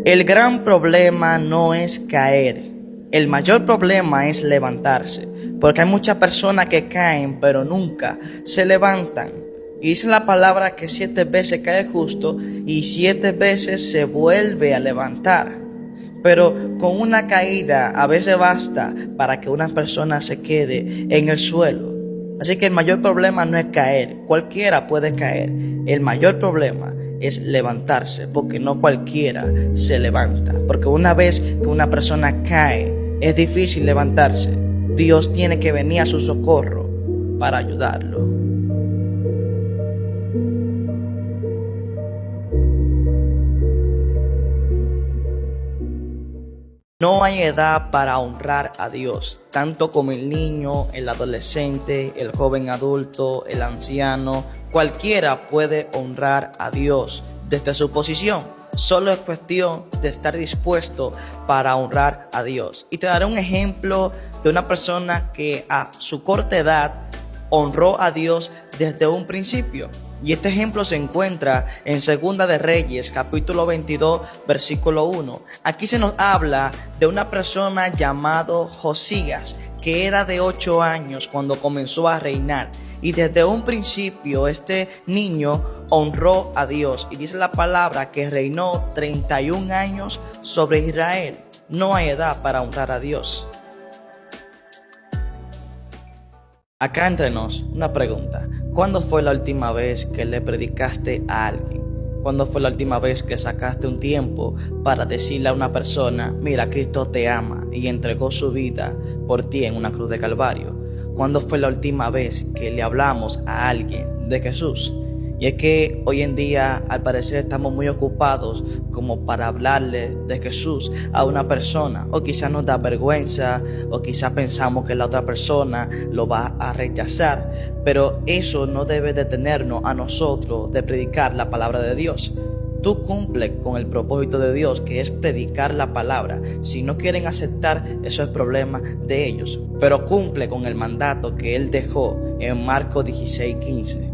El gran problema no es caer, el mayor problema es levantarse, porque hay muchas personas que caen pero nunca se levantan. Y dice la palabra que 7 veces cae justo y 7 veces se vuelve a levantar. Pero con una caída a veces basta para que una persona se quede en el suelo. Así que el mayor problema no es caer, cualquiera puede caer. El mayor problema es levantarse, porque no cualquiera se levanta. Porque una vez que una persona cae, es difícil levantarse. Dios tiene que venir a su socorro para ayudarlo. No hay edad para honrar a Dios, tanto como el niño, el adolescente, el joven adulto, el anciano, cualquiera puede honrar a Dios desde su posición. Solo es cuestión de estar dispuesto para honrar a Dios. Y te daré un ejemplo de una persona que a su corta edad honró a Dios desde un principio. Y este ejemplo se encuentra en Segunda de Reyes, capítulo 22, versículo 1. Aquí se nos habla de una persona llamado Josías, que era de 8 años cuando comenzó a reinar. Y desde un principio este niño honró a Dios. Y dice la palabra que reinó 31 años sobre Israel. No hay edad para honrar a Dios. Acá entre nos, una pregunta. ¿Cuándo fue la última vez que le predicaste a alguien? ¿Cuándo fue la última vez que sacaste un tiempo para decirle a una persona, mira, Cristo te ama y entregó su vida por ti en una cruz de Calvario? ¿Cuándo fue la última vez que le hablamos a alguien de Jesús? Y es que hoy en día, al parecer, estamos muy ocupados como para hablarle de Jesús a una persona. O quizás nos da vergüenza, o quizás pensamos que la otra persona lo va a rechazar. Pero eso no debe detenernos a nosotros de predicar la palabra de Dios. Tú cumple con el propósito de Dios, que es predicar la palabra. Si no quieren aceptar, eso es problema de ellos. Pero cumple con el mandato que Él dejó en Marcos 16:15.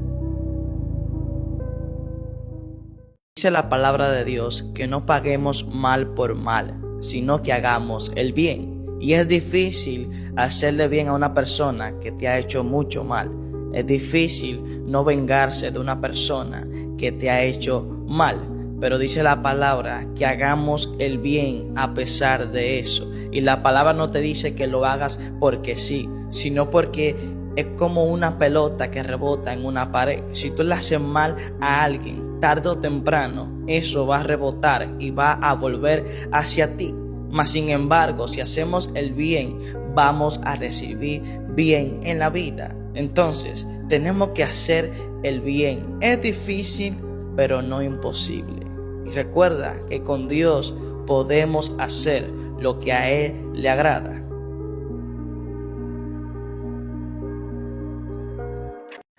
Dice la palabra de Dios que no paguemos mal por mal, sino que hagamos el bien. Y es difícil hacerle bien a una persona que te ha hecho mucho mal. Es difícil no vengarse de una persona que te ha hecho mal. Pero dice la palabra que hagamos el bien a pesar de eso. Y la palabra no te dice que lo hagas porque sí, sino porque es como una pelota que rebota en una pared. Si tú le haces mal a alguien, tarde o temprano, eso va a rebotar y va a volver hacia ti. Mas sin embargo, si hacemos el bien, vamos a recibir bien en la vida. Entonces, tenemos que hacer el bien. Es difícil, pero no imposible. Y recuerda que con Dios podemos hacer lo que a Él le agrada.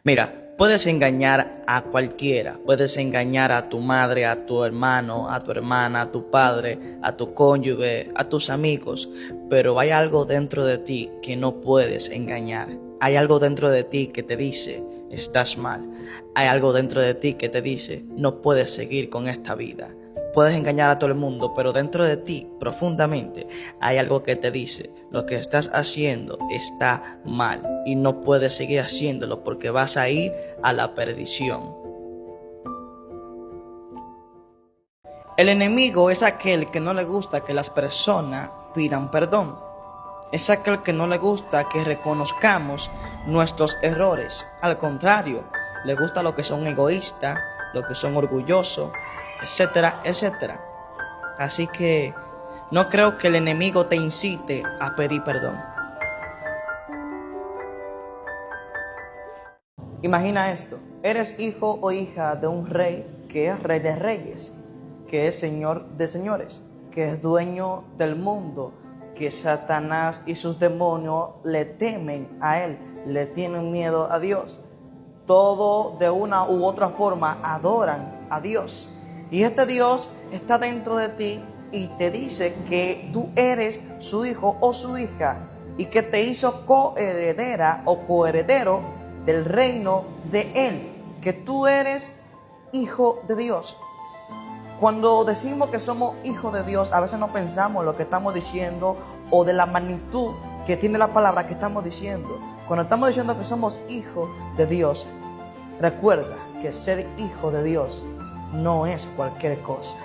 Mira, puedes engañar a cualquiera, puedes engañar a tu madre, a tu hermano, a tu hermana, a tu padre, a tu cónyuge, a tus amigos, pero hay algo dentro de ti que no puedes engañar. Hay algo dentro de ti que te dice, estás mal. Hay algo dentro de ti que te dice, no puedes seguir con esta vida. Puedes engañar a todo el mundo, pero dentro de ti, profundamente, hay algo que te dice, lo que estás haciendo está mal y no puedes seguir haciéndolo porque vas a ir a la perdición. El enemigo es aquel que no le gusta que las personas pidan perdón. Es aquel que no le gusta que reconozcamos nuestros errores. Al contrario, le gusta los que son egoístas, los que son orgullosos, etcétera, etcétera. Así que no creo que el enemigo te incite a pedir perdón. Imagina esto, eres hijo o hija de un rey que es rey de reyes, que es señor de señores, que es dueño del mundo, que Satanás y sus demonios le temen a él, le tienen miedo a Dios. Todo de una u otra forma adoran a Dios. Y este Dios está dentro de ti y te dice que tú eres su hijo o su hija y que te hizo coheredera o coheredero del reino de Él, que tú eres hijo de Dios. Cuando decimos que somos hijos de Dios, a veces no pensamos lo que estamos diciendo o de la magnitud que tiene la palabra que estamos diciendo. Cuando estamos diciendo que somos hijos de Dios, recuerda que ser hijo de Dios no es cualquier cosa.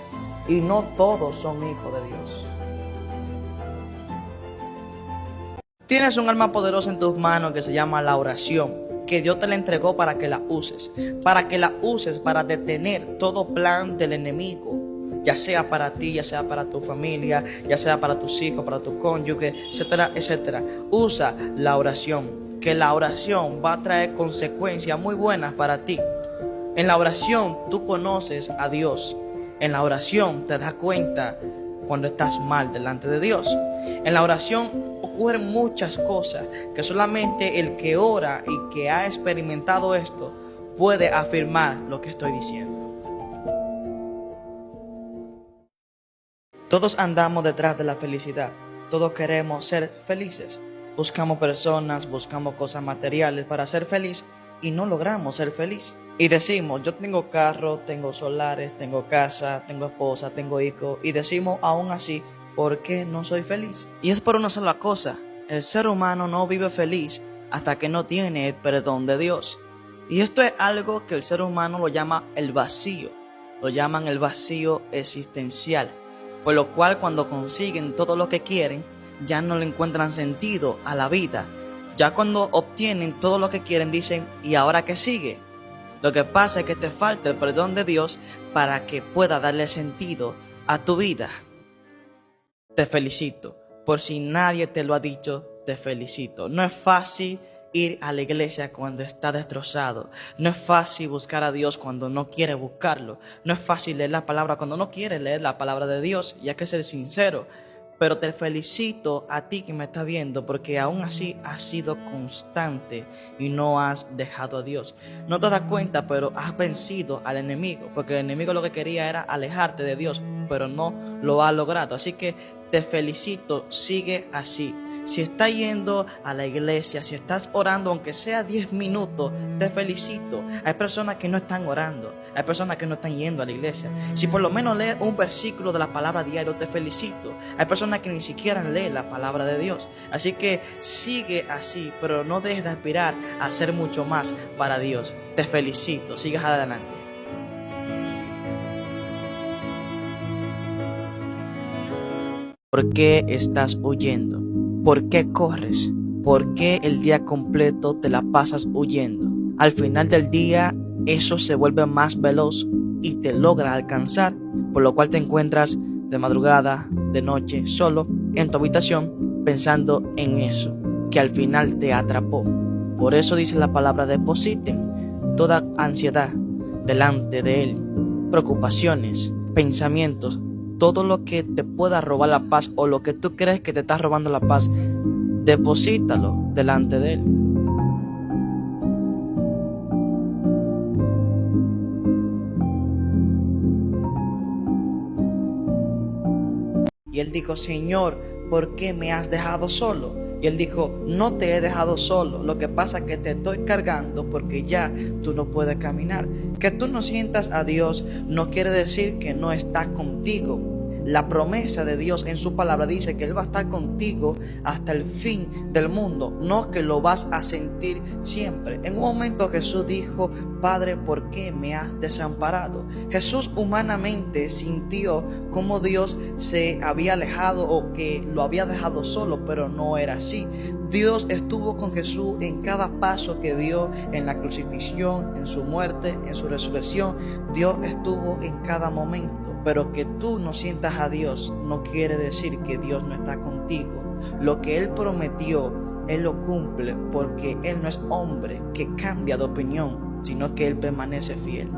Y no todos son hijos de Dios. Tienes un arma poderosa en tus manos que se llama la oración, que Dios te la entregó para que la uses. Para que la uses para detener todo plan del enemigo, ya sea para ti, ya sea para tu familia, ya sea para tus hijos, para tu cónyuge, etcétera, etcétera. Usa la oración, que la oración va a traer consecuencias muy buenas para ti. En la oración tú conoces a Dios. En la oración te das cuenta cuando estás mal delante de Dios. En la oración ocurren muchas cosas que solamente el que ora y que ha experimentado esto puede afirmar lo que estoy diciendo. Todos andamos detrás de la felicidad. Todos queremos ser felices. Buscamos personas, buscamos cosas materiales para ser feliz y no logramos ser feliz. Y decimos, yo tengo carro, tengo solares, tengo casa, tengo esposa, tengo hijos. Y decimos aún así, ¿por qué no soy feliz? Y es por una sola cosa. El ser humano no vive feliz hasta que no tiene el perdón de Dios. Y esto es algo que el ser humano lo llama el vacío. Lo llaman el vacío existencial. Por lo cual cuando consiguen todo lo que quieren, ya no le encuentran sentido a la vida. Ya cuando obtienen todo lo que quieren, dicen, ¿y ahora qué sigue? Lo que pasa es que te falta el perdón de Dios para que pueda darle sentido a tu vida. Te felicito. Por si nadie te lo ha dicho, te felicito. No es fácil ir a la iglesia cuando está destrozado. No es fácil buscar a Dios cuando no quiere buscarlo. No es fácil leer la palabra cuando no quiere leer la palabra de Dios. Y hay que ser sincero. Pero te felicito a ti que me estás viendo, porque aún así has sido constante y no has dejado a Dios. No te das cuenta, pero has vencido al enemigo, porque el enemigo lo que quería era alejarte de Dios, pero no lo ha logrado. Así que te felicito, sigue así. Si estás yendo a la iglesia, si estás orando, aunque sea 10 minutos, te felicito. Hay personas que no están orando, hay personas que no están yendo a la iglesia. Si por lo menos lees un versículo de la palabra diario, te felicito. Hay personas que ni siquiera leen la palabra de Dios. Así que sigue así, pero no dejes de aspirar a hacer mucho más para Dios. Te felicito, sigas adelante. ¿Por qué estás huyendo? ¿Por qué corres? ¿Por qué el día completo te la pasas huyendo? Al final del día, eso se vuelve más veloz y te logra alcanzar, por lo cual te encuentras de madrugada, de noche, solo en tu habitación, pensando en eso, que al final te atrapó. Por eso dice la palabra: depositen toda ansiedad delante de Él, preocupaciones, pensamientos, todo lo que te pueda robar la paz o lo que tú crees que te está robando la paz, deposítalo delante de Él. Y él dijo: Señor, ¿por qué me has dejado solo? Y él dijo: no te he dejado solo. Lo que pasa es que te estoy cargando porque ya tú no puedes caminar. Que tú no sientas a Dios no quiere decir que no está contigo. La promesa de Dios en su palabra dice que Él va a estar contigo hasta el fin del mundo, no que lo vas a sentir siempre. En un momento Jesús dijo: Padre, ¿por qué me has desamparado? Jesús humanamente sintió como Dios se había alejado o que lo había dejado solo, pero no era así. Dios estuvo con Jesús en cada paso que dio, en la crucifixión, en su muerte, en su resurrección. Dios estuvo en cada momento. Pero que tú no sientas a Dios no quiere decir que Dios no está contigo. Lo que Él prometió, Él lo cumple, porque Él no es hombre que cambia de opinión, sino que Él permanece fiel.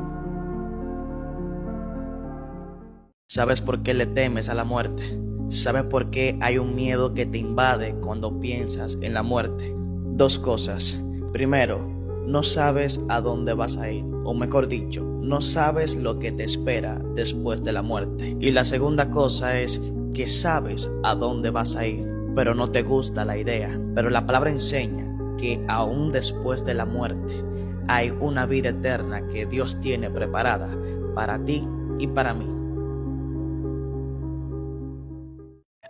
¿Sabes por qué le temes a la muerte? ¿Sabes por qué hay un miedo que te invade cuando piensas en la muerte? Dos cosas. Primero, no sabes a dónde vas a ir, o mejor dicho, no sabes lo que te espera después de la muerte. Y la segunda cosa es que sabes a dónde vas a ir, pero no te gusta la idea. Pero la palabra enseña que aún después de la muerte hay una vida eterna que Dios tiene preparada para ti y para mí.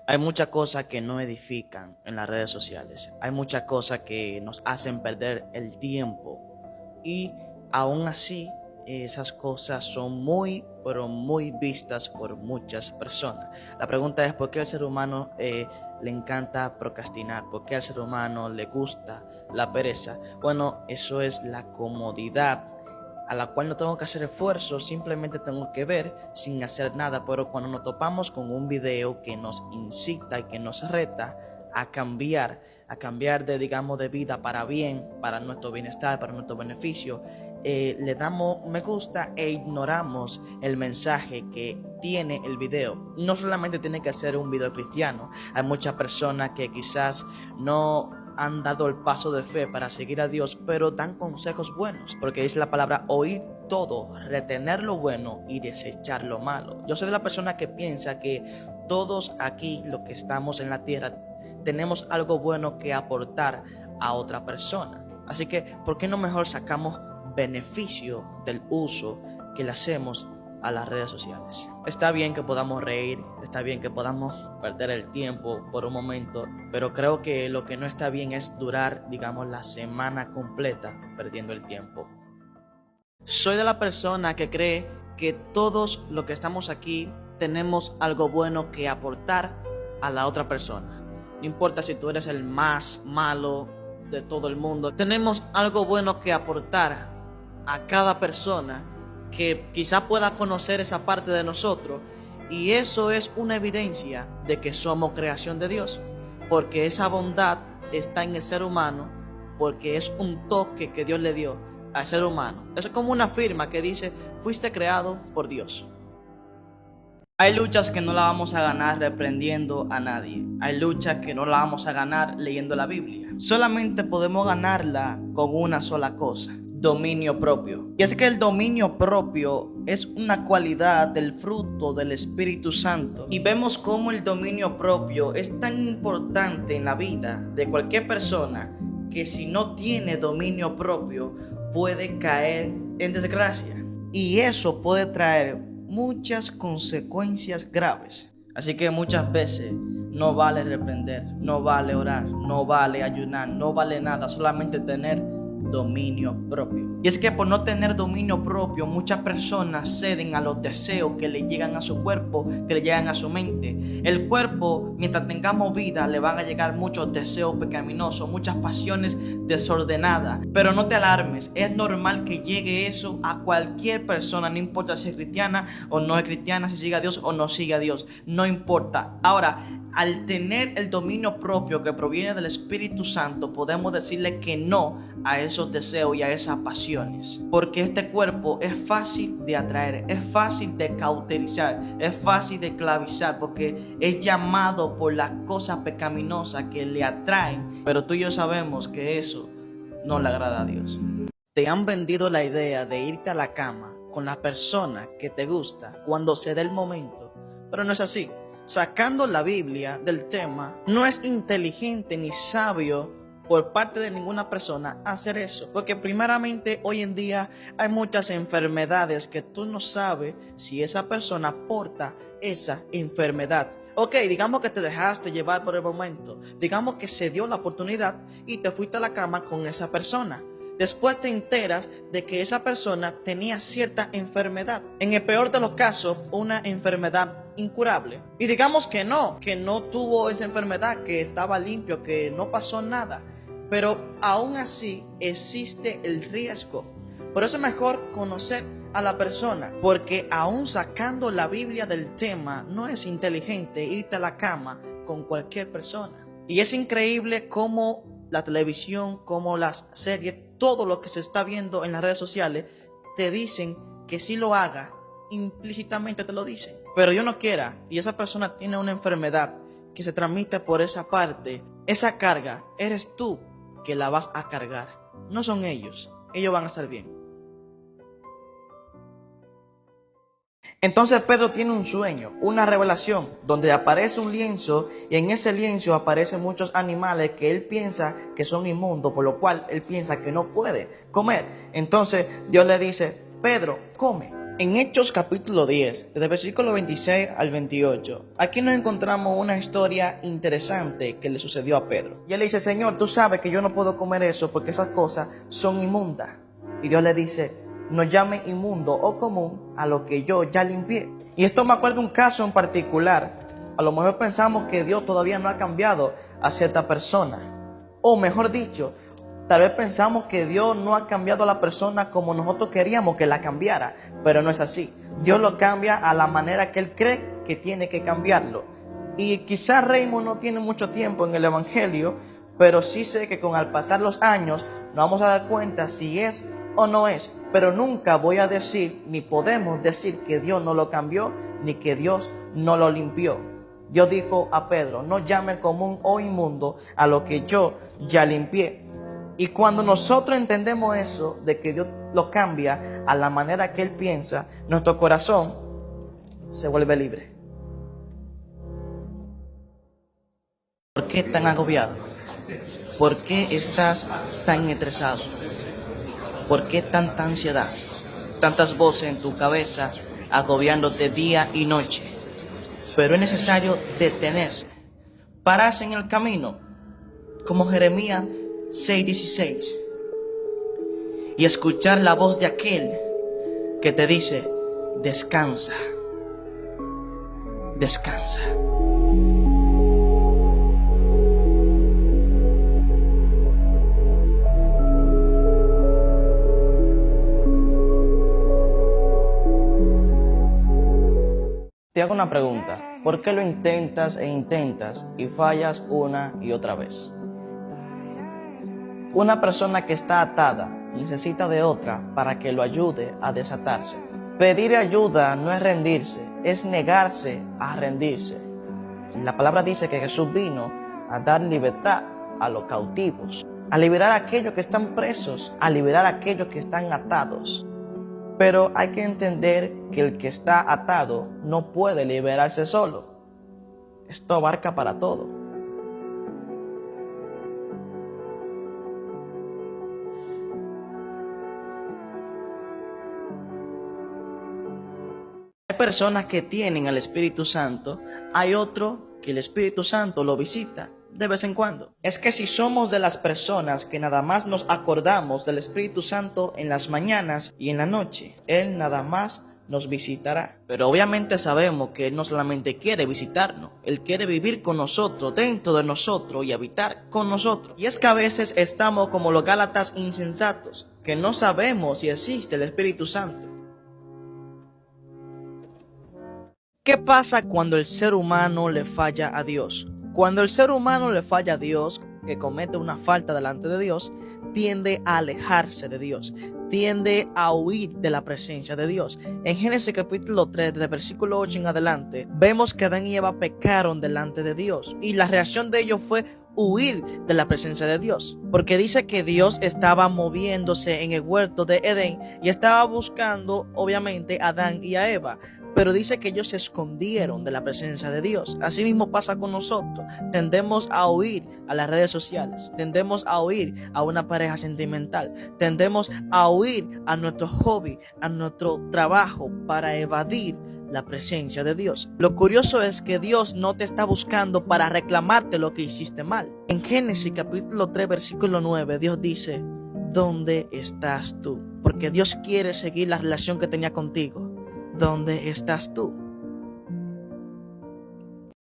Hay muchas cosas que no edifican en las redes sociales. Hay muchas cosas que nos hacen perder el tiempo. Y aún así, esas cosas son muy, pero muy vistas por muchas personas. La pregunta es, ¿por qué al ser humano le encanta procrastinar? ¿Por qué al ser humano le gusta la pereza? Bueno, eso es la comodidad a la cual no tengo que hacer esfuerzo, simplemente tengo que ver sin hacer nada. Pero cuando nos topamos con un video que nos incita y que nos reta a cambiar de, digamos, de vida para bien, para nuestro bienestar, para nuestro beneficio, le damos me gusta e ignoramos el mensaje que tiene el video. No solamente tiene que ser un video cristiano, hay muchas personas que quizás no han dado el paso de fe para seguir a Dios, pero dan consejos buenos, porque dice la palabra: oír todo, retener lo bueno y desechar lo malo. Yo soy de la persona que piensa que todos aquí, los que estamos en la tierra, tenemos algo bueno que aportar a otra persona. Así que, ¿por qué no mejor sacamos beneficio del uso que le hacemos a las redes sociales? Está bien que podamos reír, está bien que podamos perder el tiempo por un momento, pero creo que lo que no está bien es durar, digamos, la semana completa perdiendo el tiempo. Soy de la persona que cree que todos los que estamos aquí tenemos algo bueno que aportar a la otra persona. No importa si tú eres el más malo de todo el mundo, tenemos algo bueno que aportar a cada persona que quizá pueda conocer esa parte de nosotros, y eso es una evidencia de que somos creación de Dios, porque esa bondad está en el ser humano, porque es un toque que Dios le dio al ser humano. Eso es como una firma que dice: fuiste creado por Dios. Hay luchas que no la vamos a ganar reprendiendo a nadie. Hay luchas que no la vamos a ganar leyendo la Biblia. Solamente podemos ganarla con una sola cosa: dominio propio. Y es que el dominio propio es una cualidad del fruto del Espíritu Santo. Y vemos cómo el dominio propio es tan importante en la vida de cualquier persona, que si no tiene dominio propio puede caer en desgracia. Y eso puede traer muchas consecuencias graves. Así que muchas veces no vale reprender, no vale orar, no vale ayunar, no vale nada, solamente tener dominio propio. Y es que por no tener dominio propio, muchas personas ceden a los deseos que le llegan a su cuerpo, que le llegan a su mente. El cuerpo, mientras tengamos vida, le van a llegar muchos deseos pecaminosos, muchas pasiones desordenadas. Pero no te alarmes, es normal que llegue eso a cualquier persona, no importa si es cristiana o no es cristiana, si sigue a Dios o no sigue a Dios, no importa. Ahora, al tener el dominio propio que proviene del Espíritu Santo, podemos decirle que no a esos deseos y a esas pasiones, porque este cuerpo es fácil de atraer, es fácil de cauterizar, es fácil de esclavizar, porque es llamado por las cosas pecaminosas que le atraen. Pero tú y yo sabemos que eso no le agrada a Dios. Te han vendido la idea de irte a la cama con la persona que te gusta cuando se dé el momento, pero no es así. Sacando la Biblia del tema, no es inteligente ni sabio por parte de ninguna persona hacer eso, porque primeramente hoy en día hay muchas enfermedades que tú no sabes si esa persona porta esa enfermedad. Ok, digamos que te dejaste llevar por el momento, digamos que se dio la oportunidad y te fuiste a la cama con esa persona. Después te enteras de que esa persona tenía cierta enfermedad. En el peor de los casos, una enfermedad incurable. Y digamos que no tuvo esa enfermedad, que estaba limpio, que no pasó nada. Pero aún así existe el riesgo. Por eso es mejor conocer a la persona, porque aún sacando la Biblia del tema, no es inteligente irte a la cama con cualquier persona. Y es increíble cómo la televisión, como las series, todo lo que se está viendo en las redes sociales, te dicen que si lo haga, implícitamente te lo dicen. Pero yo no quiera, y esa persona tiene una enfermedad que se transmite por esa parte, esa carga, eres tú que la vas a cargar. No son ellos van a estar bien. Entonces Pedro tiene un sueño, una revelación, donde aparece un lienzo y en ese lienzo aparecen muchos animales que él piensa que son inmundos, por lo cual él piensa que no puede comer. Entonces Dios le dice: Pedro, come. En Hechos capítulo 10, desde el versículo 26 al 28, aquí nos encontramos una historia interesante que le sucedió a Pedro. Y él le dice: Señor, tú sabes que yo no puedo comer eso porque esas cosas son inmundas. Y Dios le dice: no llame inmundo o común a lo que yo ya limpié. Y esto me acuerda de un caso en particular. A lo mejor pensamos que Dios todavía no ha cambiado a cierta persona. O mejor dicho, tal vez pensamos que Dios no ha cambiado a la persona como nosotros queríamos que la cambiara, pero no es así. Dios lo cambia a la manera que Él cree que tiene que cambiarlo. Y quizás Raymond no tiene mucho tiempo en el Evangelio, pero sí sé que con al pasar los años nos vamos a dar cuenta si es o no es. Pero nunca voy a decir, ni podemos decir que Dios no lo cambió, ni que Dios no lo limpió. Dios dijo a Pedro: no llame común o inmundo a lo que yo ya limpié. Y cuando nosotros entendemos eso, de que Dios lo cambia a la manera que Él piensa, nuestro corazón se vuelve libre. ¿Por qué tan agobiado? ¿Por qué estás tan estresado? ¿Por qué tanta ansiedad? Tantas voces en tu cabeza agobiándote día y noche. Pero es necesario detenerse, pararse en el camino, como Jeremías 6:16, y escuchar la voz de aquel que te dice: descansa, descansa. Te hago una pregunta: ¿por qué lo intentas e intentas y fallas una y otra vez? Una persona que está atada necesita de otra para que lo ayude a desatarse. Pedir ayuda no es rendirse, es negarse a rendirse. La palabra dice que Jesús vino a dar libertad a los cautivos, a liberar a aquellos que están presos, a liberar a aquellos que están atados. Pero hay que entender que el que está atado no puede liberarse solo. Esto abarca para todo. Hay personas que tienen al Espíritu Santo, hay otro que el Espíritu Santo lo visita de vez en cuando. Es que si somos de las personas que nada más nos acordamos del Espíritu Santo en las mañanas y en la noche, Él nada más nos visitará. Pero obviamente sabemos que Él no solamente quiere visitarnos, Él quiere vivir con nosotros, dentro de nosotros y habitar con nosotros. Y es que a veces estamos como los gálatas insensatos, que no sabemos si existe el Espíritu Santo. ¿Qué pasa cuando el ser humano le falla a Dios? Cuando el ser humano le falla a Dios, que comete una falta delante de Dios, tiende a alejarse de Dios, tiende a huir de la presencia de Dios. En Génesis capítulo 3, desde versículo 8 en adelante, vemos que Adán y Eva pecaron delante de Dios, y la reacción de ellos fue huir de la presencia de Dios, porque dice que Dios estaba moviéndose en el huerto de Edén y estaba buscando obviamente a Adán y a Eva, pero dice que ellos se escondieron de la presencia de Dios. Así mismo pasa con nosotros. Tendemos a huir a las redes sociales, tendemos a huir a una pareja sentimental, tendemos a huir a nuestro hobby, a nuestro trabajo, para evadir la presencia de Dios. Lo curioso es que Dios no te está buscando para reclamarte lo que hiciste mal. En Génesis capítulo 3 versículo 9, Dios dice: ¿dónde estás tú? Porque Dios quiere seguir la relación que tenía contigo. ¿Dónde estás tú?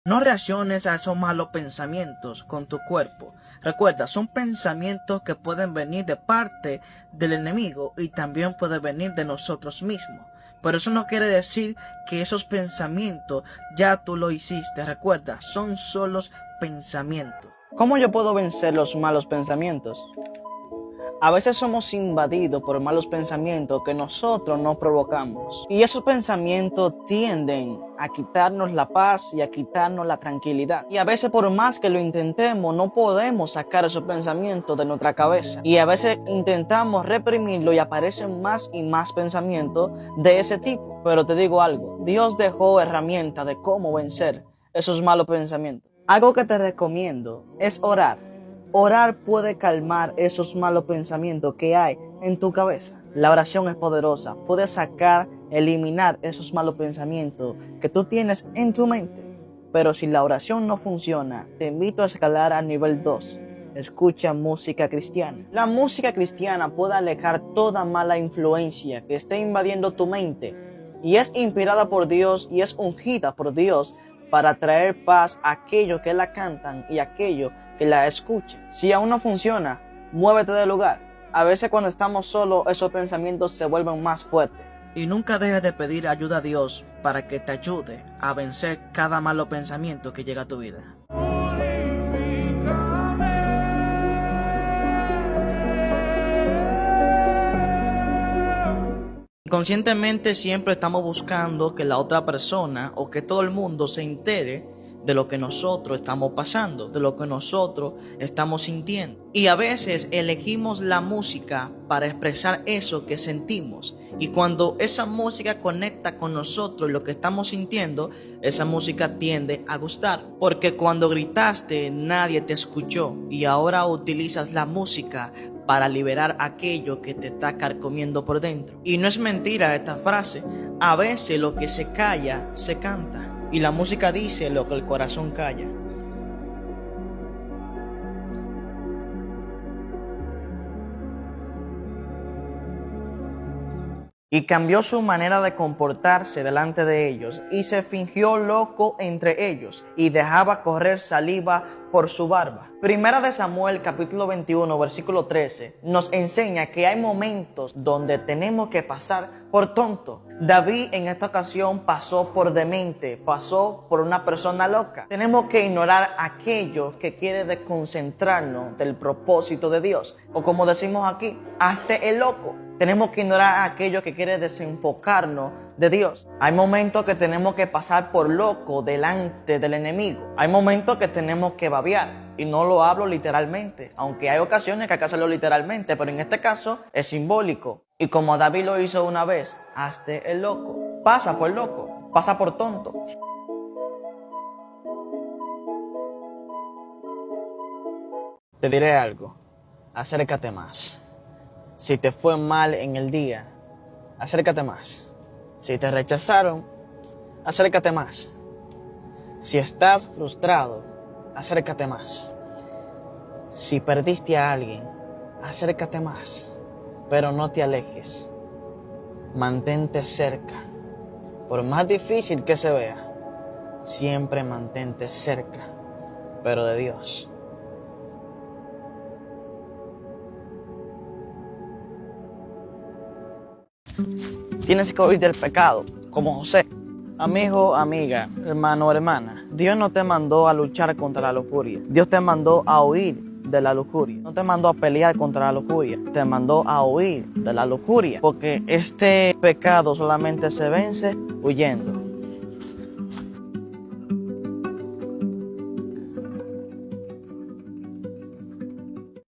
No reacciones a esos malos pensamientos con tu cuerpo. Recuerda, son pensamientos que pueden venir de parte del enemigo y también pueden venir de nosotros mismos. Pero eso no quiere decir que esos pensamientos ya tú lo hiciste. Recuerda, son solo pensamientos. ¿Cómo yo puedo vencer los malos pensamientos? A veces somos invadidos por malos pensamientos que nosotros no provocamos. Y esos pensamientos tienden a quitarnos la paz y a quitarnos la tranquilidad. Y a veces por más que lo intentemos, no podemos sacar esos pensamientos de nuestra cabeza. Y a veces intentamos reprimirlo y aparecen más y más pensamientos de ese tipo. Pero te digo algo, Dios dejó herramientas de cómo vencer esos malos pensamientos. Algo que te recomiendo es orar. Orar puede calmar esos malos pensamientos que hay en tu cabeza. La oración es poderosa, puede sacar, eliminar esos malos pensamientos que tú tienes en tu mente. Pero si la oración no funciona, te invito a escalar al nivel 2. Escucha música cristiana. La música cristiana puede alejar toda mala influencia que esté invadiendo tu mente y es inspirada por Dios y es ungida por Dios para traer paz a aquellos que la cantan y a aquellos que la escuchan. Si aún no funciona, muévete del lugar. A veces cuando estamos solos, esos pensamientos se vuelven más fuertes. Y nunca dejes de pedir ayuda a Dios para que te ayude a vencer cada malo pensamiento que llega a tu vida. Inconscientemente siempre estamos buscando que la otra persona o que todo el mundo se entere de lo que nosotros estamos pasando, de lo que nosotros estamos sintiendo. Y a veces elegimos la música para expresar eso que sentimos. Y cuando esa música conecta con nosotros y lo que estamos sintiendo, esa música tiende a gustar. Porque cuando gritaste, nadie te escuchó y ahora utilizas la música para liberar aquello que te está carcomiendo por dentro. Y no es mentira esta frase, a veces lo que se calla, se canta. Y la música dice lo que el corazón calla. Y cambió su manera de comportarse delante de ellos, y se fingió loco entre ellos, y dejaba correr saliva por su barba. Primera de Samuel, capítulo 21, versículo 13, nos enseña que hay momentos donde tenemos que pasar por tonto. David en esta ocasión pasó por demente, pasó por una persona loca. Tenemos que ignorar aquello que quiere desconcentrarnos del propósito de Dios. O como decimos aquí, hazte el loco. Tenemos que ignorar aquello que quiere desenfocarnos de Dios. Hay momentos que tenemos que pasar por loco delante del enemigo. Hay momentos que tenemos que babear. Y no lo hablo literalmente, aunque hay ocasiones que hay que hacerlo literalmente, pero en este caso es simbólico. Y como David lo hizo una vez, hazte el loco. Pasa por loco, pasa por tonto. Te diré algo, acércate más. Si te fue mal en el día, acércate más. Si te rechazaron, acércate más. Si estás frustrado, acércate más. Si perdiste a alguien, acércate más. Pero no te alejes. Mantente cerca. Por más difícil que se vea, siempre mantente cerca, pero de Dios. Tienes que huir del pecado, como José. Amigo, amiga, hermano, hermana, Dios no te mandó a luchar contra la lujuria. Dios te mandó a huir de la lujuria. No te mandó a pelear contra la lujuria. Te mandó a huir de la lujuria. Porque este pecado solamente se vence huyendo.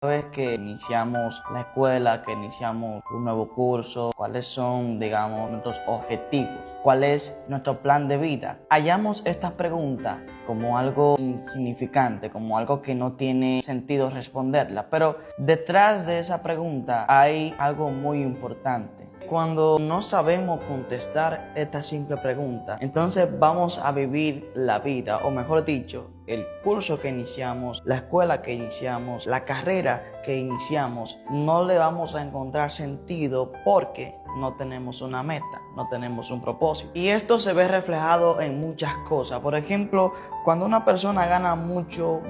Una vez que iniciamos la escuela, que iniciamos un nuevo curso, cuáles son, digamos, nuestros objetivos, cuál es nuestro plan de vida, hallamos esta pregunta como algo insignificante, como algo que no tiene sentido responderla, pero detrás de esa pregunta hay algo muy importante. Cuando no sabemos contestar esta simple pregunta, entonces vamos a vivir la vida, o mejor dicho, el curso que iniciamos, la escuela que iniciamos, la carrera que iniciamos, no le vamos a encontrar sentido porque no tenemos una meta, no tenemos un propósito. Y esto se ve reflejado en muchas cosas. Por ejemplo, cuando una persona gana mucho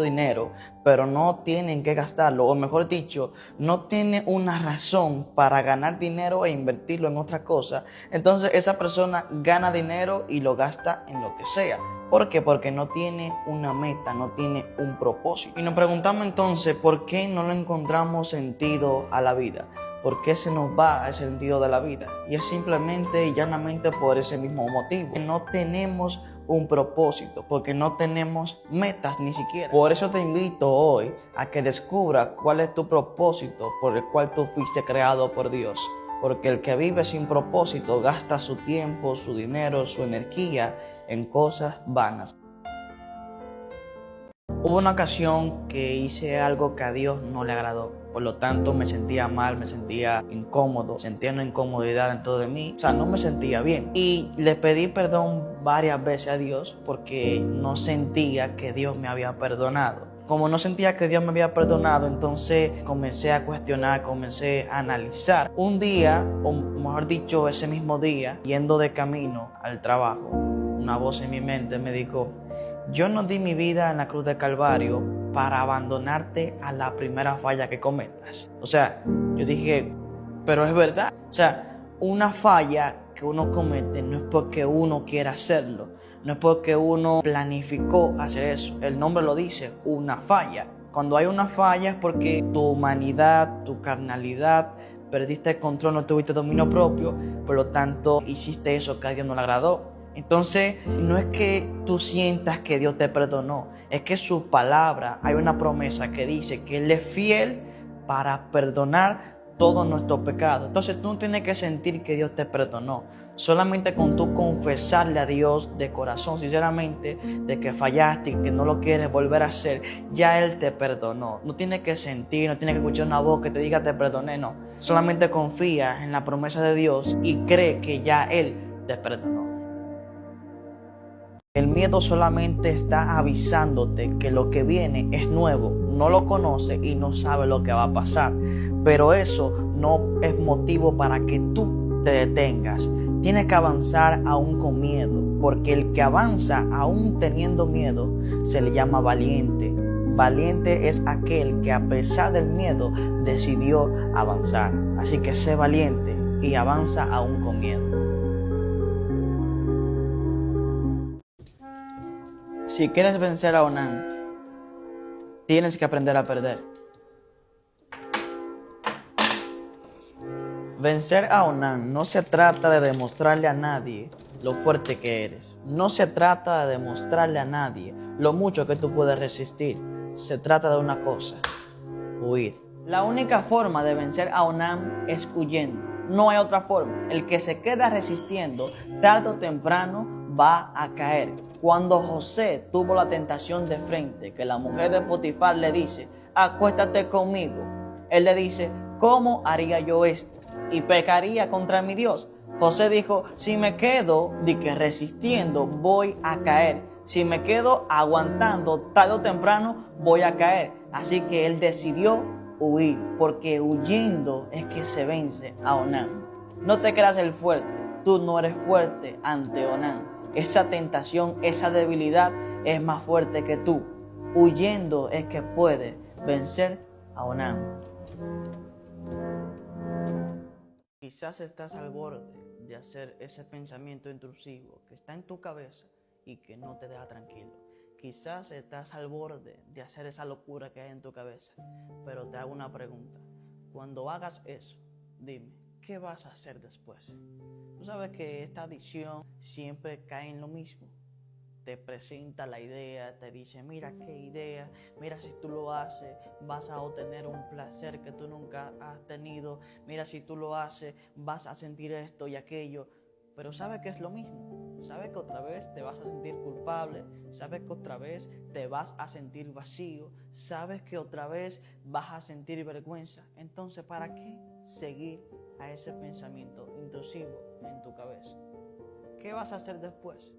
dinero, pero no tienen que gastarlo, o mejor dicho, no tiene una razón para ganar dinero e invertirlo en otra cosa, entonces esa persona gana dinero y lo gasta en lo que sea. ¿Por qué? Porque no tiene una meta, no tiene un propósito. Y nos preguntamos entonces, ¿por qué no le encontramos sentido a la vida? ¿Por qué se nos va el sentido de la vida? Y es simplemente y llanamente por ese mismo motivo. No tenemos un propósito, porque no tenemos metas ni siquiera. Por eso te invito hoy a que descubras cuál es tu propósito por el cual tú fuiste creado por Dios. Porque el que vive sin propósito gasta su tiempo, su dinero, su energía en cosas vanas. Hubo una ocasión que hice algo que a Dios no le agradó. Por lo tanto, me sentía mal, me sentía incómodo, sentía una incomodidad dentro de mí. O sea, no me sentía bien. Y le pedí perdón varias veces a Dios porque no sentía que Dios me había perdonado. Como no sentía que Dios me había perdonado, entonces comencé a cuestionar, comencé a analizar. Un día, o mejor dicho, ese mismo día, yendo de camino al trabajo, una voz en mi mente me dijo: yo no di mi vida en la cruz del Calvario para abandonarte a la primera falla que cometas. O sea, yo dije, pero es verdad. O sea, una falla que uno comete no es porque uno quiera hacerlo, no es porque uno planificó hacer eso. El nombre lo dice, una falla. Cuando hay una falla es porque tu humanidad, tu carnalidad, perdiste el control, no tuviste dominio propio, por lo tanto hiciste eso que a Dios no le agradó. Entonces, no es que tú sientas que Dios te perdonó, es que su palabra, hay una promesa que dice que Él es fiel para perdonar todos nuestros pecados. Entonces, tú no tienes que sentir que Dios te perdonó. Solamente con tú confesarle a Dios de corazón, sinceramente, de que fallaste y que no lo quieres volver a hacer, ya Él te perdonó. No tienes que sentir, no tienes que escuchar una voz que te diga te perdoné, no. Solamente confía en la promesa de Dios y cree que ya Él te perdonó. El miedo solamente está avisándote que lo que viene es nuevo, no lo conoce y no sabe lo que va a pasar. Pero eso no es motivo para que tú te detengas. Tienes que avanzar aún con miedo, porque el que avanza aún teniendo miedo se le llama valiente. Valiente es aquel que a pesar del miedo decidió avanzar. Así que sé valiente y avanza aún con miedo. Si quieres vencer a Onán, tienes que aprender a perder. Vencer a Onán no se trata de demostrarle a nadie lo fuerte que eres. No se trata de demostrarle a nadie lo mucho que tú puedes resistir. Se trata de una cosa: huir. La única forma de vencer a Onán es huyendo. No hay otra forma. El que se queda resistiendo, tarde o temprano va a caer. Cuando José tuvo la tentación de frente, que la mujer de Potifar le dice: acuéstate conmigo, él le dice: ¿cómo haría yo esto? Y pecaría contra mi Dios. José dijo: si me quedo resistiendo, voy a caer. Si me quedo aguantando, tarde o temprano voy a caer. Así que él decidió huir, porque huyendo es que se vence a Onán. No te creas el fuerte, tú no eres fuerte ante Onán. Esa tentación, esa debilidad es más fuerte que tú. Huyendo es que puedes vencer a Onán. Quizás estás al borde de hacer ese pensamiento intrusivo que está en tu cabeza y que no te deja tranquilo. Quizás estás al borde de hacer esa locura que hay en tu cabeza, pero te hago una pregunta. Cuando hagas eso, dime, ¿qué vas a hacer después? Tú sabes que esta adicción siempre cae en lo mismo. Te presenta la idea, te dice: mira qué idea, mira si tú lo haces vas a obtener un placer que tú nunca has tenido, mira si tú lo haces vas a sentir esto y aquello. Pero sabes que es lo mismo, sabes que otra vez te vas a sentir culpable, sabes que otra vez te vas a sentir vacío, sabes que otra vez vas a sentir vergüenza. Entonces, ¿para qué seguir a ese pensamiento intrusivo en tu cabeza? ¿Qué vas a hacer después?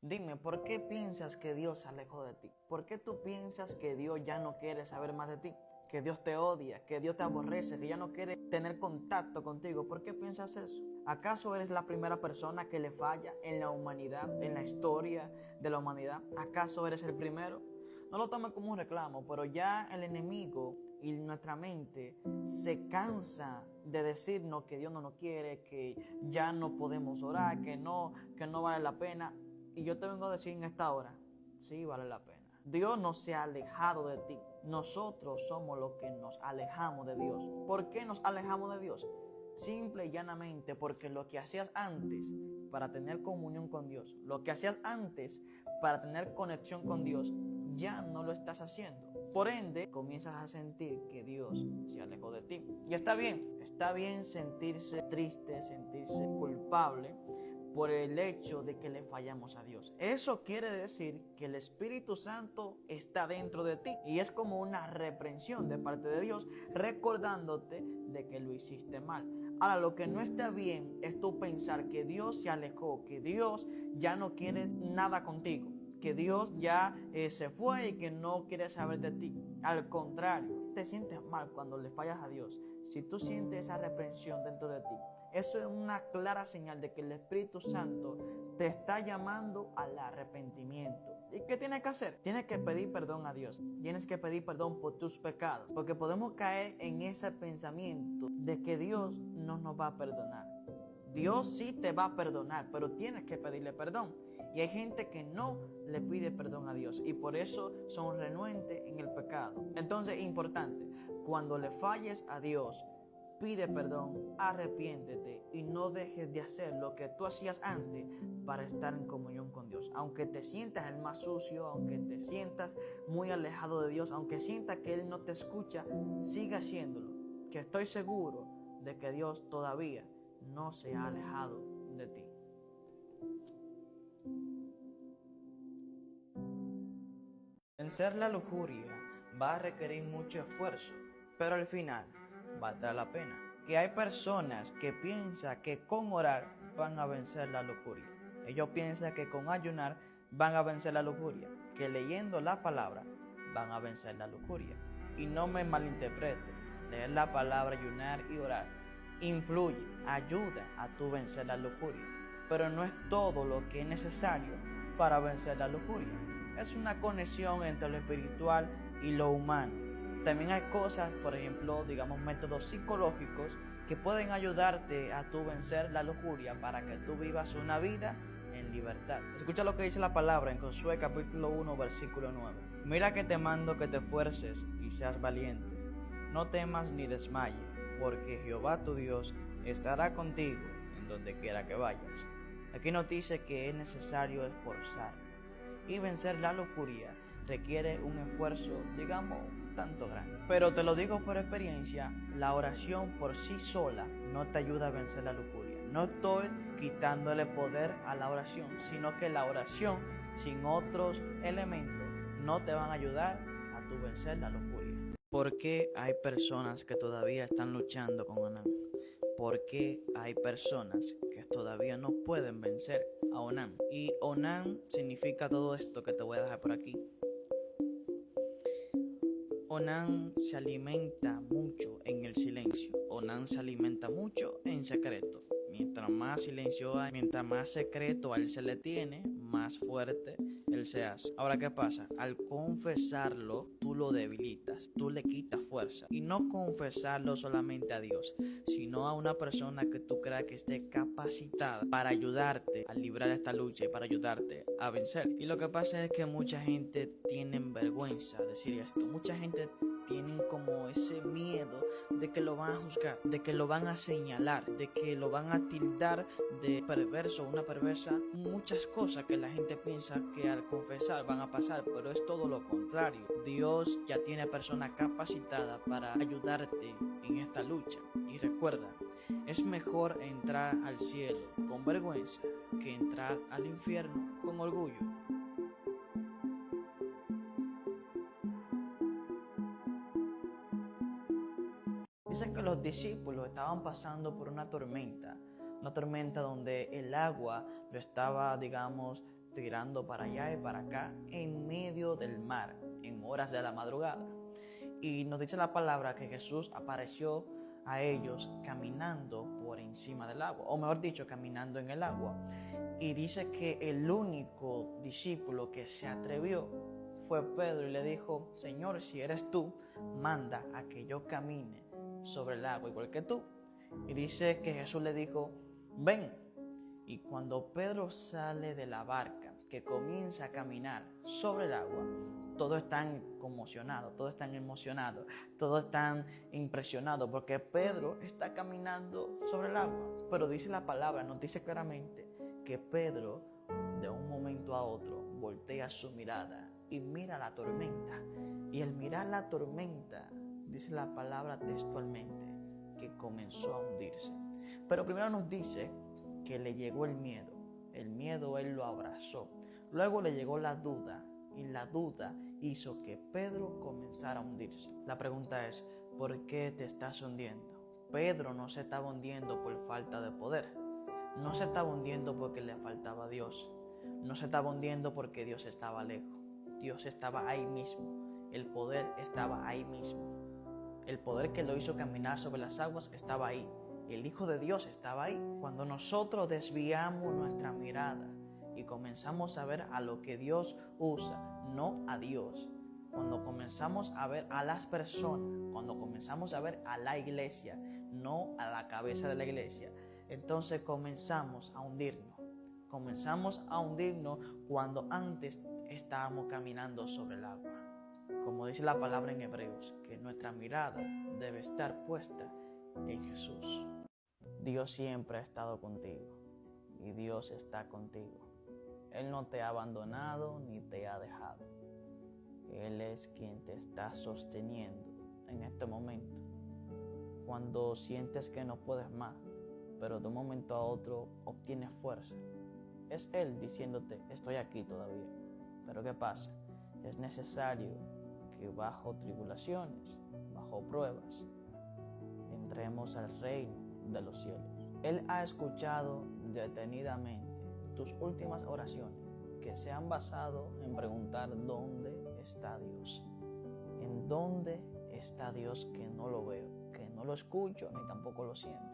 Dime, ¿por qué piensas que Dios se alejó de ti? ¿Por qué tú piensas que Dios ya no quiere saber más de ti? Que Dios te odia, que Dios te aborrece, que ya no quiere tener contacto contigo. ¿Por qué piensas eso? ¿Acaso eres la primera persona que le falla en la humanidad, en la historia de la humanidad? ¿Acaso eres el primero? No lo tomes como un reclamo, pero ya el enemigo y nuestra mente se cansa de decirnos que Dios no nos quiere, que ya no podemos orar, que no vale la pena. Y yo te vengo a decir en esta hora: sí vale la pena. Dios no se ha alejado de ti. Nosotros somos los que nos alejamos de Dios. ¿Por qué nos alejamos de Dios? Simple y llanamente porque lo que hacías antes para tener comunión con Dios, lo que hacías antes para tener conexión con Dios, ya no lo estás haciendo. Por ende, comienzas a sentir que Dios se alejó de ti. Y está bien sentirse triste, sentirse culpable, por el hecho de que le fallamos a Dios. Eso quiere decir que el Espíritu Santo está dentro de ti y es como una reprensión de parte de Dios recordándote de que lo hiciste mal. Ahora, lo que no está bien es tú pensar que Dios se alejó, que Dios ya no quiere nada contigo, que Dios ya se fue y que no quiere saber de ti. Al contrario, te sientes mal cuando le fallas a Dios. Si tú sientes esa reprensión dentro de ti, eso es una clara señal de que el Espíritu Santo te está llamando al arrepentimiento. ¿Y qué tienes que hacer? Tienes que pedir perdón a Dios. Tienes que pedir perdón por tus pecados. Porque podemos caer en ese pensamiento de que Dios no nos va a perdonar. Dios sí te va a perdonar, pero tienes que pedirle perdón. Y hay gente que no le pide perdón a Dios y por eso son renuentes en el pecado. Entonces, importante, cuando le falles a Dios, pide perdón, arrepiéntete y no dejes de hacer lo que tú hacías antes para estar en comunión con Dios. Aunque te sientas el más sucio, aunque te sientas muy alejado de Dios, aunque sientas que Él no te escucha, sigue haciéndolo. Que estoy seguro de que Dios todavía no se ha alejado de ti. Vencer la lujuria va a requerir mucho esfuerzo, pero al final valdrá la pena. Que hay personas que piensan que con orar van a vencer la lujuria. Ellos piensan que con ayunar van a vencer la lujuria, que leyendo la palabra van a vencer la lujuria. Y no me malinterprete, leer la palabra, ayunar y orar influye, ayuda a tu vencer la lujuria, pero no es todo lo que es necesario para vencer la lujuria. Es una conexión entre lo espiritual y lo humano. También hay cosas, por ejemplo, digamos métodos psicológicos que pueden ayudarte a tu vencer la lujuria para que tú vivas una vida en libertad. Escucha lo que dice la palabra en Josué capítulo 1 versículo 9. Mira que te mando que te esfuerces y seas valiente. No temas ni desmayes, porque Jehová tu Dios estará contigo en donde quiera que vayas. Aquí nos dice que es necesario esforzar. Y vencer la lujuria requiere un esfuerzo, digamos, tanto grande. Pero te lo digo por experiencia, la oración por sí sola no te ayuda a vencer la lujuria. No estoy quitándole poder a la oración, sino que la oración sin otros elementos no te van a ayudar a tu vencer la lujuria. ¿Por qué hay personas que todavía están luchando con Onán? ¿Por qué hay personas que todavía no pueden vencer a Onán? Y Onán significa todo esto que te voy a dejar por aquí. Onán se alimenta mucho en el silencio. Onán se alimenta mucho en secreto. Mientras más silencio hay, mientras más secreto a él se le tiene, más fuerte él se hace. Ahora, ¿qué pasa? Al confesarlo, tú lo debilitas, tú le quitas fuerza. Y no confesarlo solamente a Dios, sino a una persona que tú creas que esté capacitada para ayudarte a librar esta lucha y para ayudarte a vencer. Y lo que pasa es que mucha gente tiene vergüenza de decir esto. Mucha gente tienen como ese miedo de que lo van a juzgar, de que lo van a señalar, de que lo van a tildar de perverso, una perversa, muchas cosas que la gente piensa que al confesar van a pasar, pero es todo lo contrario. Dios ya tiene personas capacitadas para ayudarte en esta lucha. Y recuerda, es mejor entrar al cielo con vergüenza que entrar al infierno con orgullo. Dicen que los discípulos estaban pasando por una tormenta donde el agua lo estaba, digamos, tirando para allá y para acá en medio del mar, en horas de la madrugada. Y nos dice la palabra que Jesús apareció a ellos caminando por encima del agua, o mejor dicho, caminando en el agua. Y dice que el único discípulo que se atrevió fue Pedro y le dijo: Señor, si eres tú, manda a que yo camine sobre el agua igual que tú. Y dice que Jesús le dijo: ven. Y cuando Pedro sale de la barca, que comienza a caminar sobre el agua, todos están conmocionados, todos están emocionados, todos están impresionados porque Pedro está caminando sobre el agua. Pero dice la palabra, nos dice claramente que Pedro de un momento a otro voltea su mirada y mira la tormenta. Y al mirar la tormenta, dice la palabra textualmente, que comenzó a hundirse. Pero primero nos dice que le llegó el miedo. el miedo él lo abrazó. Luego le llegó la duda, y la duda hizo que Pedro comenzara a hundirse. La pregunta es, ¿por qué te estás hundiendo? Pedro no se estaba hundiendo por falta de poder. No se estaba hundiendo porque le faltaba Dios. No se estaba hundiendo porque Dios estaba lejos. Dios estaba ahí mismo. El poder estaba ahí mismo. El poder que lo hizo caminar sobre las aguas estaba ahí. El Hijo de Dios estaba ahí. Cuando nosotros desviamos nuestra mirada y comenzamos a ver a lo que Dios usa, no a Dios. Cuando comenzamos a ver a las personas, cuando comenzamos a ver a la iglesia, no a la cabeza de la iglesia, entonces comenzamos a hundirnos. Comenzamos a hundirnos cuando antes estábamos caminando sobre el agua. Como dice la palabra en Hebreos, que nuestra mirada debe estar puesta en Jesús. Dios siempre ha estado contigo y Dios está contigo. Él no te ha abandonado ni te ha dejado. Él es quien te está sosteniendo en este momento. Cuando sientes que no puedes más, pero de un momento a otro obtienes fuerza, es Él diciéndote, estoy aquí todavía. Pero ¿qué pasa? Es necesario que bajo tribulaciones, bajo pruebas, entremos al reino de los cielos. Él ha escuchado detenidamente tus últimas oraciones que se han basado en preguntar ¿dónde está Dios? ¿En dónde está Dios que no lo veo, que no lo escucho ni tampoco lo siento?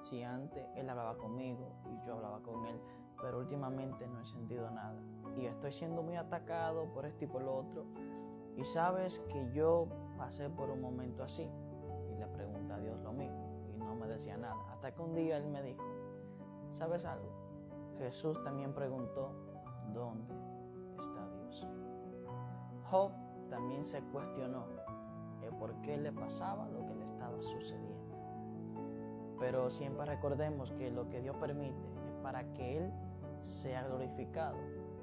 Si antes Él hablaba conmigo y yo hablaba con Él, pero últimamente no he sentido nada y estoy siendo muy atacado por esto y por lo otro. Y sabes que yo pasé por un momento así y le pregunté a Dios lo mismo y no me decía nada. Hasta que un día Él me dijo, ¿sabes algo? Jesús también preguntó, ¿dónde está Dios? Job también se cuestionó por qué le pasaba lo que le estaba sucediendo. Pero siempre recordemos que lo que Dios permite es para que Él sea glorificado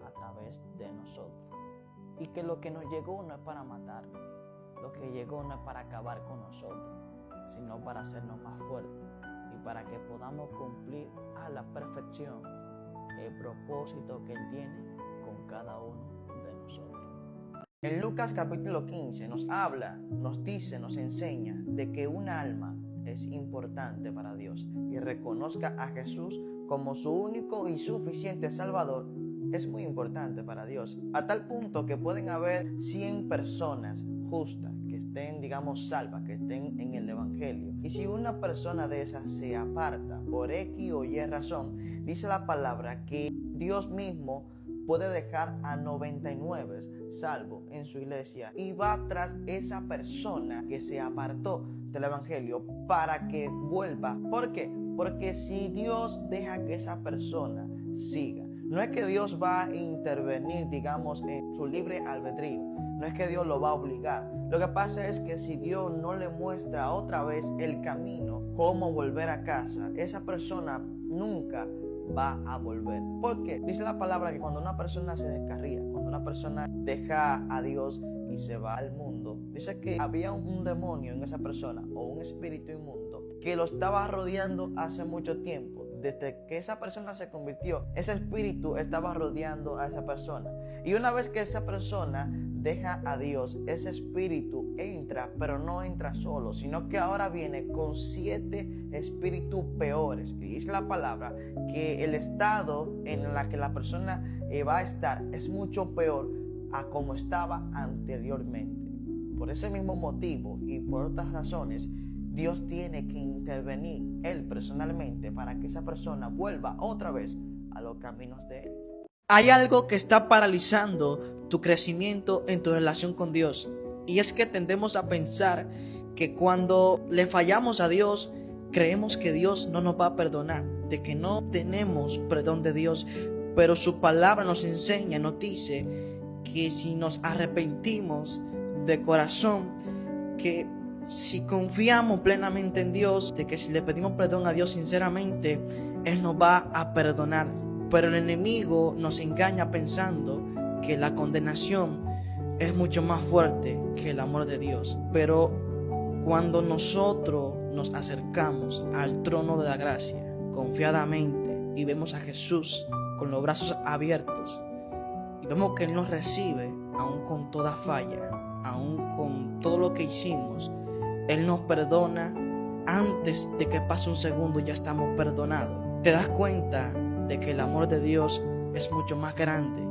a través de nosotros. Y que lo que nos llegó no es para matarnos, lo que llegó no es para acabar con nosotros, sino para hacernos más fuertes y para que podamos cumplir a la perfección el propósito que Él tiene con cada uno de nosotros. En Lucas capítulo 15 nos habla, nos dice, nos enseña de que un alma es importante para Dios y reconozca a Jesús como su único y suficiente Salvador. Es muy importante para Dios, a tal punto que pueden haber 100 personas justas que estén, salvas, que estén en el Evangelio. Y si una persona de esas se aparta por X o Y razón, dice la palabra que Dios mismo puede dejar a 99 salvos en su iglesia y va tras esa persona que se apartó del Evangelio para que vuelva. ¿Por qué? Porque si Dios deja que esa persona siga, no es que Dios va a intervenir, en su libre albedrío. No es que Dios lo va a obligar. Lo que pasa es que si Dios no le muestra otra vez el camino, cómo volver a casa, esa persona nunca va a volver. ¿Por qué? Dice la palabra que cuando una persona se descarría, cuando una persona deja a Dios y se va al mundo, dice que había un demonio en esa persona o un espíritu inmundo que lo estaba rodeando hace mucho tiempo. Desde que esa persona se convirtió, ese espíritu estaba rodeando a esa persona. Y una vez que esa persona deja a Dios, ese espíritu entra, pero no entra solo, sino que ahora viene con 7 espíritus peores. Y dice la palabra que el estado en la que la persona va a estar es mucho peor a como estaba anteriormente. Por ese mismo motivo y por otras razones, Dios tiene que intervenir Él personalmente para que esa persona vuelva otra vez a los caminos de Él. Hay algo que está paralizando tu crecimiento en tu relación con Dios. Y es que tendemos a pensar que cuando le fallamos a Dios, creemos que Dios no nos va a perdonar, de que no tenemos perdón de Dios. Pero su palabra nos enseña, nos dice que si nos arrepentimos de corazón, que si confiamos plenamente en Dios, de que si le pedimos perdón a Dios sinceramente, Él nos va a perdonar. Pero el enemigo nos engaña pensando que la condenación es mucho más fuerte que el amor de Dios. Pero cuando nosotros nos acercamos al trono de la gracia confiadamente y vemos a Jesús con los brazos abiertos. Y vemos que Él nos recibe aún con toda falla, aún con todo lo que hicimos. Él nos perdona. Antes de que pase un segundo ya estamos perdonados. Te das cuenta de que el amor de Dios es mucho más grande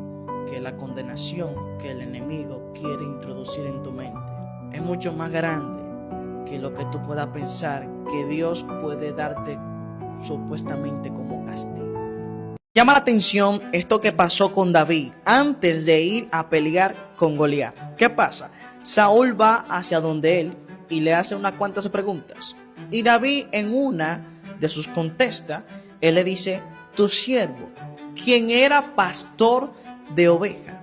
que la condenación que el enemigo quiere introducir en tu mente. Es mucho más grande que lo que tú puedas pensar que Dios puede darte supuestamente como castigo. Llama la atención esto que pasó con David antes de ir a pelear con Goliat. ¿Qué pasa? Saúl va hacia donde él y le hace unas cuantas preguntas. Y David en una de sus contestas, él le dice, tu siervo, quien era pastor de ovejas.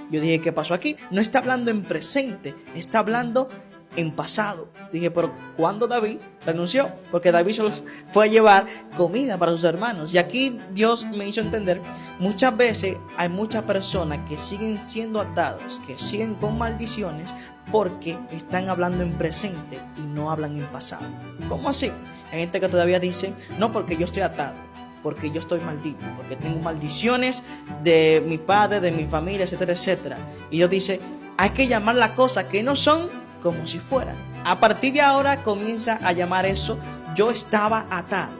Yo dije, ¿qué pasó aquí? No está hablando en presente, está hablando en pasado. Dije, pero ¿cuándo David renunció? Porque David solo fue a llevar comida para sus hermanos. Y aquí Dios me hizo entender, muchas veces hay muchas personas que siguen siendo atados, que siguen con maldiciones porque están hablando en presente y no hablan en pasado. ¿Cómo así? Hay gente que todavía dice, no, porque yo estoy atado, porque yo estoy maldito, porque tengo maldiciones de mi padre, de mi familia, etcétera, etcétera. Y Dios dice, hay que llamar las cosas que no son como si fueran. A partir de ahora comienza a llamar eso, yo estaba atado,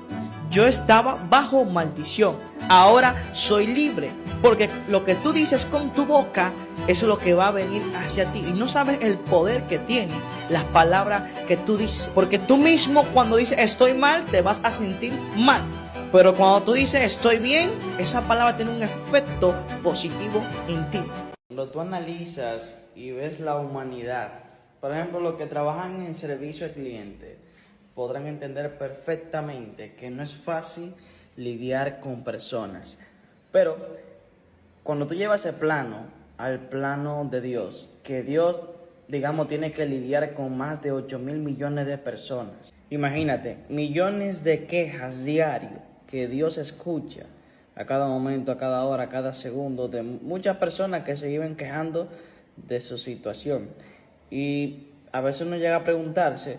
yo estaba bajo maldición, ahora soy libre, porque lo que tú dices con tu boca, eso es lo que va a venir hacia ti. Y no sabes el poder que tiene las palabras que tú dices, porque tú mismo cuando dices estoy mal, te vas a sentir mal. Pero cuando tú dices estoy bien, esa palabra tiene un efecto positivo en ti. Cuando tú analizas y ves la humanidad, por ejemplo, los que trabajan en servicio al cliente, podrán entender perfectamente que no es fácil lidiar con personas. Pero cuando tú llevas ese plano al plano de Dios, que Dios, digamos, tiene que lidiar con más de 8.000 millones de personas. Imagínate, millones de quejas diarias que Dios escucha a cada momento, a cada hora, a cada segundo, de muchas personas que se viven quejando de su situación. Y a veces uno llega a preguntarse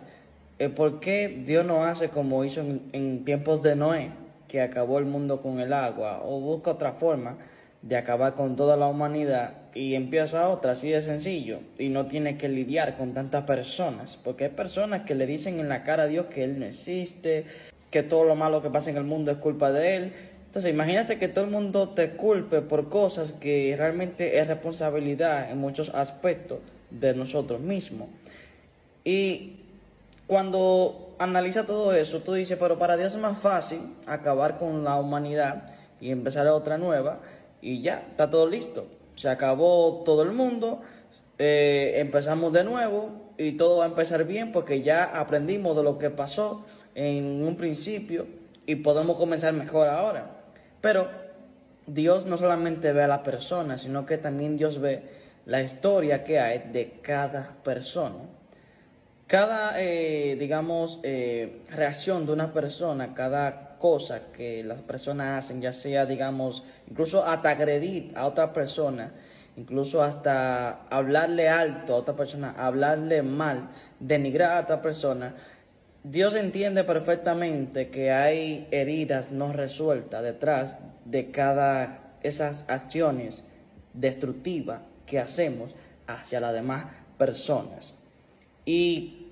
por qué Dios no hace como hizo en tiempos de Noé, que acabó el mundo con el agua, o busca otra forma de acabar con toda la humanidad y empieza otra, así de sencillo, y no tiene que lidiar con tantas personas, porque hay personas que le dicen en la cara a Dios que Él no existe, que todo lo malo que pasa en el mundo es culpa de Él. Entonces imagínate que todo el mundo te culpe por cosas que realmente es responsabilidad en muchos aspectos de nosotros mismos. Y cuando analiza todo eso, tú dices, pero para Dios es más fácil acabar con la humanidad y empezar otra nueva, y ya, está todo listo. Se acabó todo el mundo, empezamos de nuevo y todo va a empezar bien porque ya aprendimos de lo que pasó en un principio y podemos comenzar mejor ahora. Pero Dios no solamente ve a la persona, sino que también Dios ve la historia que hay de cada persona. Cada, reacción de una persona, cada cosa que las personas hacen, ya sea, incluso hasta agredir a otra persona, incluso hasta hablarle alto a otra persona, hablarle mal, denigrar a otra persona, Dios entiende perfectamente que hay heridas no resueltas detrás de cada esas acciones destructivas que hacemos hacia las demás personas. Y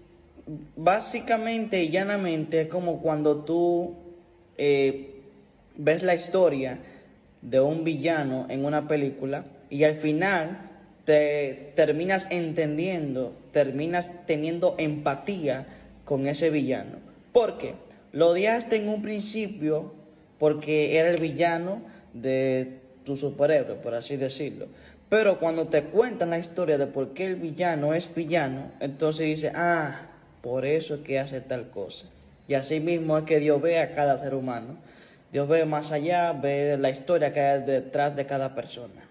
básicamente y llanamente es como cuando tú ves la historia de un villano en una película y al final te terminas entendiendo, terminas teniendo empatía con ese villano. ¿Por qué? Lo odiaste en un principio porque era el villano de tu superhéroe, por así decirlo. Pero cuando te cuentan la historia de por qué el villano es villano, entonces dices, por eso es que hace tal cosa. Y así mismo es que Dios ve a cada ser humano. Dios ve más allá, ve la historia que hay detrás de cada persona.